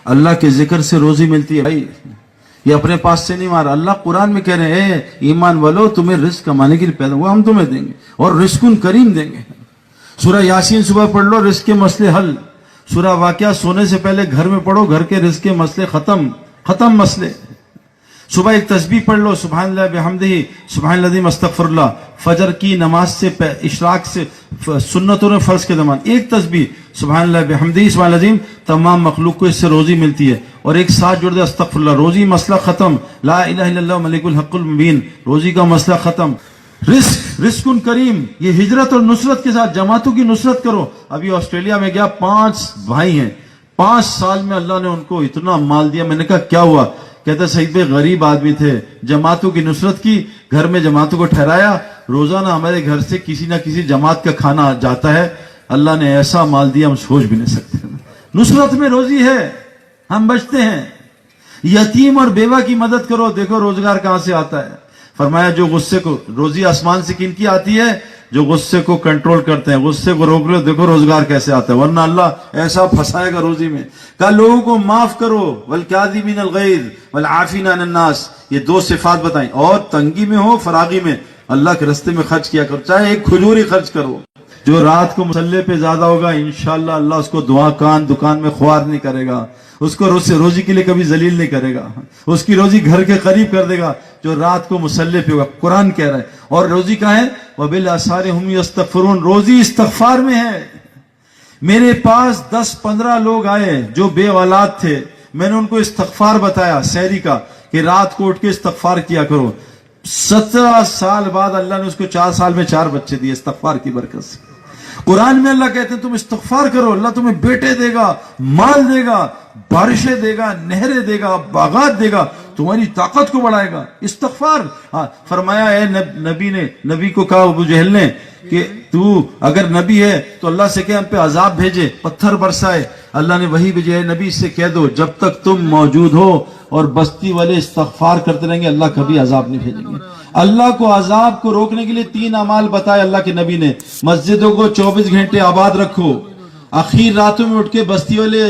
अल्लाह के जिक्र से रोजी मिलती है भाई, ये अपने पास से नहीं मारा। अल्लाह कुरान में कह रहे हैं ईमान वालो तुम्हें रिस्क कमाने के लिए पैदा हुआ, हम तुम्हें देंगे और रिस्कुन करीम देंगे। सूरह यासीन सुबह पढ़ लो, रिस्क के मसले हल। सूरह वाक़िया सोने से पहले घर में पढ़ो, घर के रिस्क के मसले खत्म मसले। सुबह एक तस्बीह पढ़ लो, सुभानअल्लाह बिहम्दिही सुभानअल्लाज़ीम अस्तगफिरुल्लाह। फजर की नमाज से इशराक से सुन्नतों ने फर्ज के दमान एक तस्बीह सुभानअल्लाह बिहम्दिही सुभानअल्लाज़ीम, तमाम मखलूक को इससे रोजी मिलती है। और एक साथ जुड़ दे अस्तगफिरुल्लाह, रोजी मसला खत्म। ला इलाहा इल्लल्लाह मलिकुल हक़्क़ुल मुबीन, रोजी का मसला खत्म। रिस्कुन करीम, ये हिजरत और नुसरत के साथ जमातों की नुसरत करो। अभी ऑस्ट्रेलिया में गया, 5 भाई हैं, 5 साल में अल्लाह ने उनको इतना माल दिया। मैंने कहा क्या हुआ? कहते सईद भाई गरीब आदमी थे, जमातों की नुसरत की, घर में जमातों को ठहराया, रोजाना हमारे घर से किसी ना किसी जमात का खाना जाता है। अल्लाह ने ऐसा माल दिया हम सोच भी नहीं सकते। नुसरत में रोजी है, हम बचते हैं। यतीम और बेवा की मदद करो, देखो रोजगार कहां से आता है। फरमाया जो गुस्से को, रोजी आसमान से किनकी आती है? जो गुस्से को कंट्रोल करते हैं, गुस्से को रोक लो, देखो रोजगार कैसे आता है, वरना अल्लाह ऐसा फंसाएगा रोजी में। कल लोगों को माफ करो, वल काज़िमीनल गैज़ वल आफीना अनिन नास, ये 2 सिफात बताई। और तंगी में हो फरागी में अल्लाह के रास्ते में खर्च किया करो, चाहे एक खजूरी खर्च करो। जो रात को मुसल्ले पे ज्यादा होगा इंशाअल्लाह अल्लाह उसको दुकान में ख्वार नहीं करेगा, उसको रोजी के लिए कभी जलील नहीं करेगा, उसकी रोजी घर के करीब कर देगा जो रात को मुसल्ले पे होगा। कुरान कह रहा है। और रोजी कहाँ है? वबिल असारि हुम यस्तगफिरून, रोजी इस्तगफार में है। मेरे पास 10-15 लोग आए जो बे औलाद थे, मैंने उनको इस्तगफार बताया सहरी का कि रात को उठ के इस्तगफार किया करो। 17 साल बाद अल्लाह ने उसको 4 साल में 4 बच्चे दिए इस्तगफार की बरकत से। कुरान में अल्लाह कहते हैं तुम इस्तगफार करो, अल्लाह तुम्हें बेटे देगा, माल देगा, बारिशें देगा, नहरें देगा, बागात देगा, तुम्हारी ताकत को बढ़ाएगा। इस्तगफार। फरमाया है नबी को कहा अबू जहल ने कि तू अगर नबी है तो अल्लाह से कह हम पे अजाब भेजे, पत्थर बरसाए। अल्लाह ने वही भेजे है, नबी से कह दो जब तक तुम मौजूद हो और बस्ती वाले इस्तगफार करते रहेंगे अल्लाह कभी अजाब नहीं भेजेंगे। अल्लाह को अजाब को रोकने के लिए 3 अमाल बताए अल्लाह के नबी ने। मस्जिदों को 24 घंटे आबाद रखो, आखिर रातों में उठ के बस्ती वाले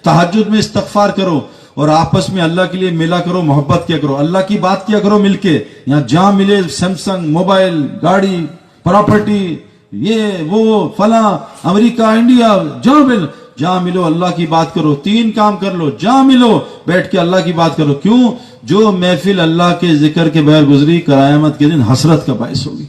तहज्जुद में इस्तगफार करो, और आपस में अल्लाह के लिए मिला करो, मोहब्बत किया करो, अल्लाह की बात किया करो मिलके। यहाँ जहां मिले सैमसंग, मोबाइल, गाड़ी, प्रॉपर्टी, ये वो फला, अमेरिका, इंडिया, जहां मिलो अल्लाह की बात करो। 3 काम कर लो, जहां मिलो बैठ के अल्लाह की बात करो। क्यों? जो महफिल अल्लाह के जिक्र के बगैर गुजरी क़यामत के दिन हसरत का बाइस होगी।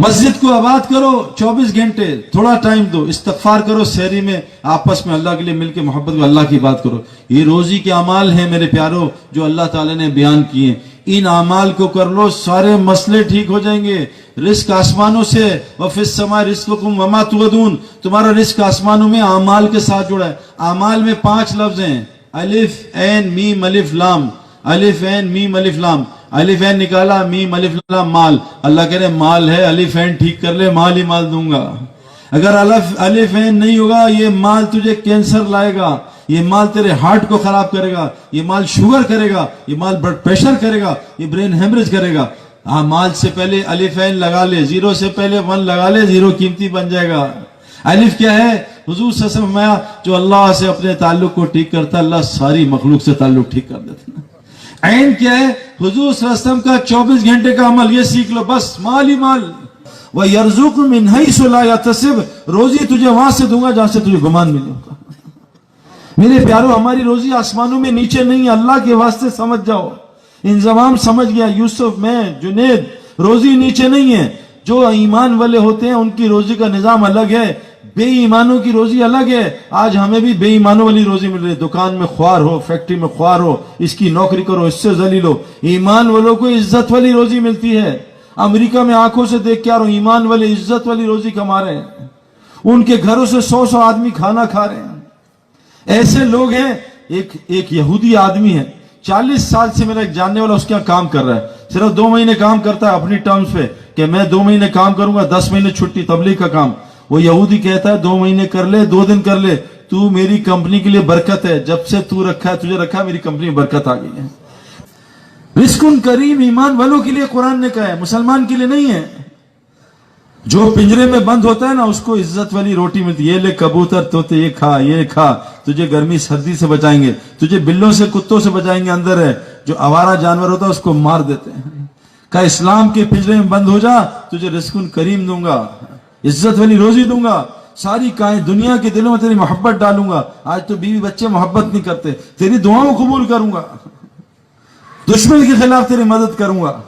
मस्जिद को आबाद करो, 24 घंटे थोड़ा टाइम दो, इस्तगफार करो, सहरी में आपस में अल्लाह के लिए मिलकर मोहब्बत को अल्लाह की बात करो। ये रोजी के अमाल हैं मेरे प्यारो जो अल्लाह ताला ने बयान किए। इन अमाल को कर लो, सारे मसले ठीक हो जाएंगे। रिस्क आसमानों से, वफिस समा रिस्कुकुम वमा तुअदून, तुम्हारा रिस्क आसमानों में अमाल के साथ जुड़ा है। अमाल में 5 लफ्ज हैं, अलिफ ऐन मीम अलिफ लाम, अलिफ ऐन मीम अलिफ लाम। अलिफ ऐन निकाला, मीम अलिफ लाम माल। अल्लाह कह रहे माल है, अलिफ ऐन ठीक कर ले, माल ही माल दूंगा। अगर अलिफ ऐन नहीं होगा ये माल तुझे कैंसर लाएगा, ये माल तेरे हार्ट को खराब करेगा, ये माल शुगर करेगा, ये माल ब्लड प्रेशर करेगा, ये ब्रेन हेमरेज करेगा। माल से पहले अलिफ ऐन लगा ले, 0 से पहले 1 लगा ले, 0 कीमती बन जाएगा। अलिफ क्या है? हुजूर सल्लल्लाहु अलैहि वसल्लम फरमाया जो अल्लाह से अपने ताल्लुक को ठीक करता अल्लाह सारी मखलूक से ताल्लुक ठीक कर देता। ऐन क्या है? हुजूर सल्लल्लाहु अलैहि वसल्लम का 24 घंटे का अमल, ये सीख लो बस, माल ही माल। व यरज़ुक़ु मिन हैसु ला यहतसिब, रोजी तुझे वहां से दूंगा जहां से तुझे गुमान नहीं होगा। मेरे प्यारो हमारी रोजी आसमानों में नीचे नहीं, अल्लाह के वास्ते समझ जाओ। इंजमाम समझ गया यूसुफ, मैं, जुनेद, रोजी नीचे नहीं है। जो ईमान वाले होते हैं उनकी रोजी का निजाम अलग है, बेईमानों की रोजी अलग है। आज हमें भी बेईमानों वाली रोजी मिल रही है। दुकान में ख्वार हो, फैक्ट्री में ख्वार हो, इसकी नौकरी करो, इससे जलील हो। ईमान वालों को इज्जत वाली रोजी मिलती है। अमेरिका में आंखों से देख के आ रहा हूं, ईमान वाले इज्जत वाली रोजी कमा रहे हैं, उनके घरों से 100-100 आदमी खाना खा रहे हैं। ऐसे लोग हैं। एक यहूदी आदमी है, 40 साल से मेरा एक जानने वाला उसके यहाँ काम कर रहा है। सिर्फ 2 महीने काम करता है अपनी टर्म्स पे कि मैं 2 महीने काम करूंगा, 10 महीने छुट्टी, तबलीग का काम। वो यहूदी कहता है 2 महीने कर ले, 2 दिन कर ले, तू मेरी कंपनी के लिए बरकत है, जब से तू रखा है, तुझे रखा, मेरी कंपनी में बरकत आ गई है। रिस्कुन करीम ईमान वालों के लिए कुरान ने कहा है, मुसलमान के लिए नहीं है। جو پنجرے میں بند ہوتا ہے نا اس کو عزت والی روٹی ملتی ہے. یہ لے کبوتر طوطے یہ کھا, تجھے گرمی سردی سے بچائیں گے, تجھے بلوں سے کتوں سے بچائیں گے. اندر ہے جو آوارہ جانور ہوتا ہے اس کو مار دیتے ہیں. کہا اسلام کے پنجرے میں بند ہو جا, تجھے رزق کریم دوں گا, عزت والی روزی دوں گا, ساری دنیا کے دلوں میں تیری محبت ڈالوں گا. آج تو بیوی بچے محبت نہیں کرتے, تیری دعاؤں قبول کروں گا, دشمن کے خلاف تیری مدد کروں گا.